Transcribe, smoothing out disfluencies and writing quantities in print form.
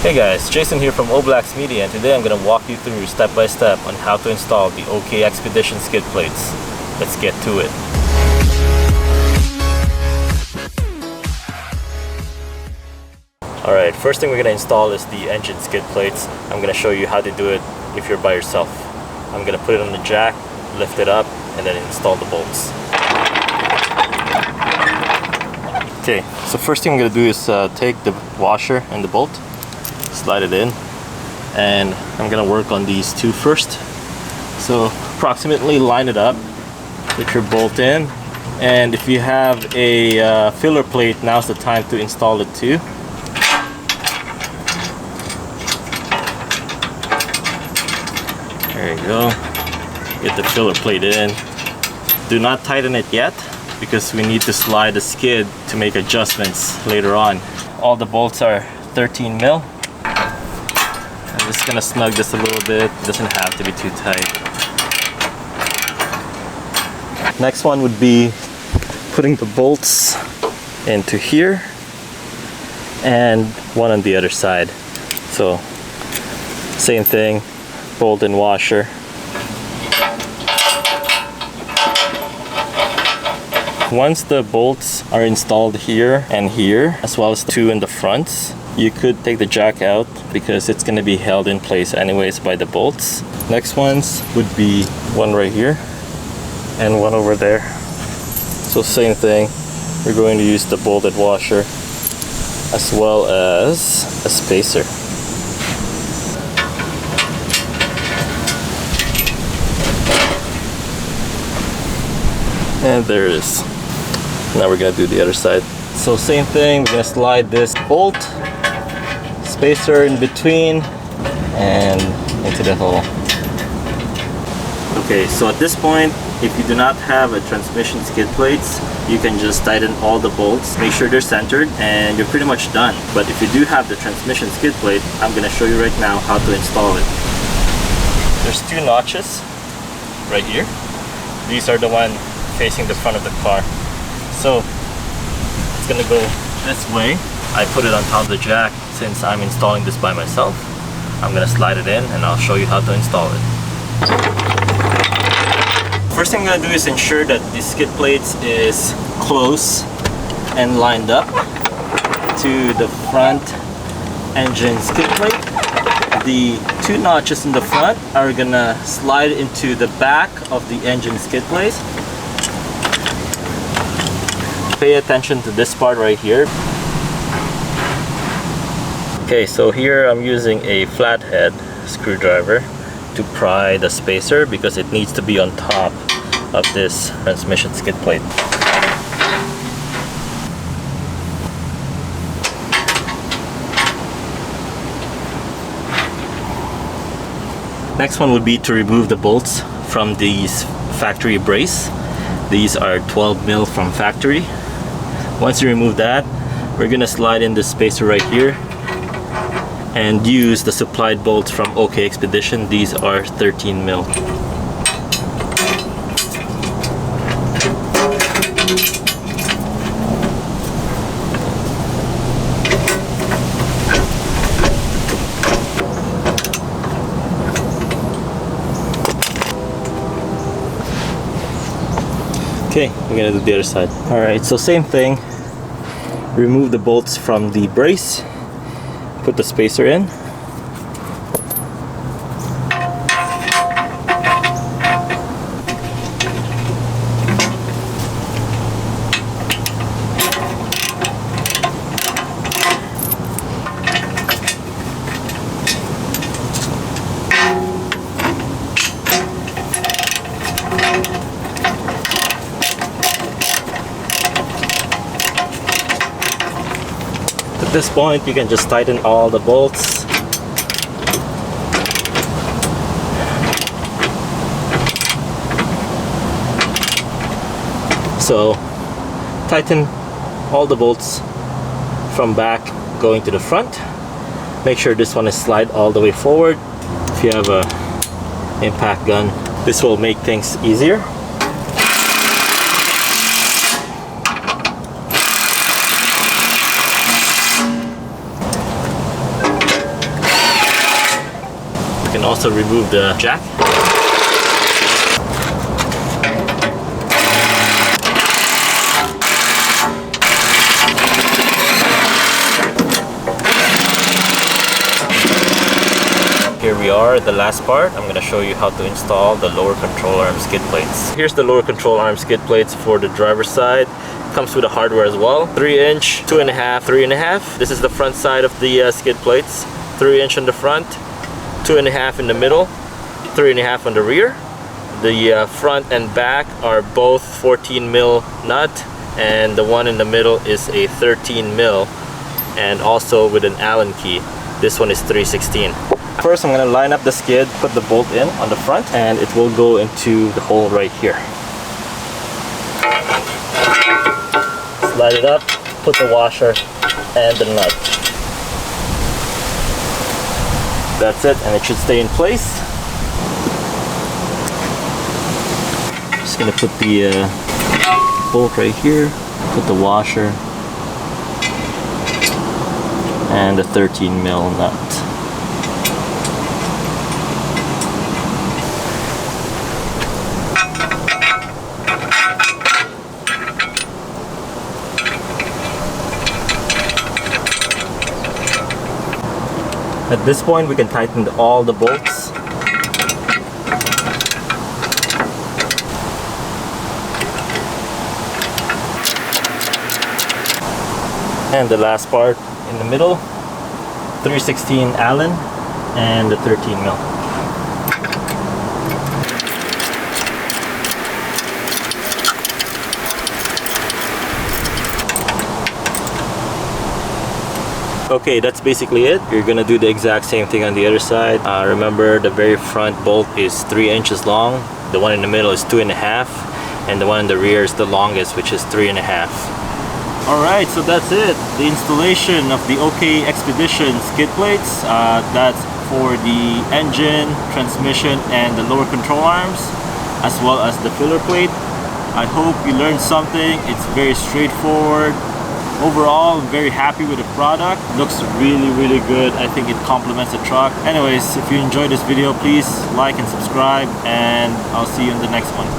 Hey guys, Jason here from Overland Media, and today I'm going to walk you through step by step on how to install the OK Expedition skid plates. Let's get to it. Alright, first thing we're going to install is the engine skid plates. I'm going to show you how to do it if you're by yourself. I'm going to put it on the jack, lift it up, and then install the bolts. Okay, so first thing I'm going to do is take the washer and the bolt, slide it in, and I'm going to work on these two first. So approximately line it up, put your bolt in, and if you have a filler plate, now's the time to install it too. There you go. Get the filler plate in. Do not tighten it yet, because we need to slide the skid to make adjustments later on. All the bolts are 13 mil. I'm just gonna snug this a little bit. It doesn't have to be too tight. Next one would be putting the bolts into here and one on the other side. So same thing, bolt and washer. Once the bolts are installed here and here, as well as two in the fronts, you could take the jack out because it's going to be held in place anyways by the bolts. Next ones would be one right here and one over there. So same thing, we're going to use the bolted washer as well as a spacer. And there it is. Now we're gonna do the other side. So same thing, we're gonna slide this bolt, spacer in between, and into the hole. Okay, so at this point, if you do not have a transmission skid plates, you can just tighten all the bolts, make sure they're centered, and you're pretty much done. But if you do have the transmission skid plate, I'm gonna show you right now how to install it. There's two notches right here. These are the one facing the front of the car. So it's gonna go this way. I put it on top of the jack since I'm installing this by myself. I'm gonna slide it in and I'll show you how to install it. First thing I'm gonna do is ensure that the skid plates is close and lined up to the front engine skid plate. The two notches in the front are gonna slide into the back of the engine skid plate. Pay attention to this part right here. Okay, so here I'm using a flathead screwdriver to pry the spacer because it needs to be on top of this transmission skid plate. Next one would be to remove the bolts from these factory brace. These are 12 mil from factory. Once you remove that, we're gonna slide in the spacer right here and use the supplied bolts from OK Expedition. These are 13 mil. Okay, we're gonna do the other side. Alright, so same thing. Remove the bolts from the brace. Put the spacer in. At this point, you can just tighten all the bolts. So, tighten all the bolts from back going to the front. Make sure this one is slide all the way forward. If you have a impact gun, this will make things easier. can also remove the jack. Here we are, the last part. I'm going to show you how to install the lower control arm skid plates. Here's the lower control arm skid plates for the driver's side. Comes with the hardware as well. 3-inch, 2.5, 3.5. This is the front side of the skid plates. 3-inch on the front, 2.5 in the middle, 3.5 on the rear. The front and back are both 14 mil nut, and the one in the middle is a 13 mil, and also with an Allen key. This one is 3/16. First, I'm going to line up the skid, put the bolt in on the front, and it will go into the hole right here. Slide it up, put the washer and the nut. That's it, and it should stay in place. Just going to put the bolt right here, put the washer and the 13 mil nut. At this point, we can tighten all the bolts. And the last part in the middle, 3/16 Allen and the 13 mil. Okay, that's basically it. You're gonna do the exact same thing on the other side. Remember, the very front bolt is 3 inches long, the one in the middle is 2.5, and the one in the rear is the longest, which is 3.5. Alright, so that's it. The installation of the OK Expedition skid plates. That's for the engine, transmission, and the lower control arms, as well as the filler plate. I hope you learned something. It's very straightforward. Overall, I'm very happy with the product. Looks really good. I think it complements the truck. Anyways, if you enjoyed this video, please like and subscribe, and I'll see you in the next one.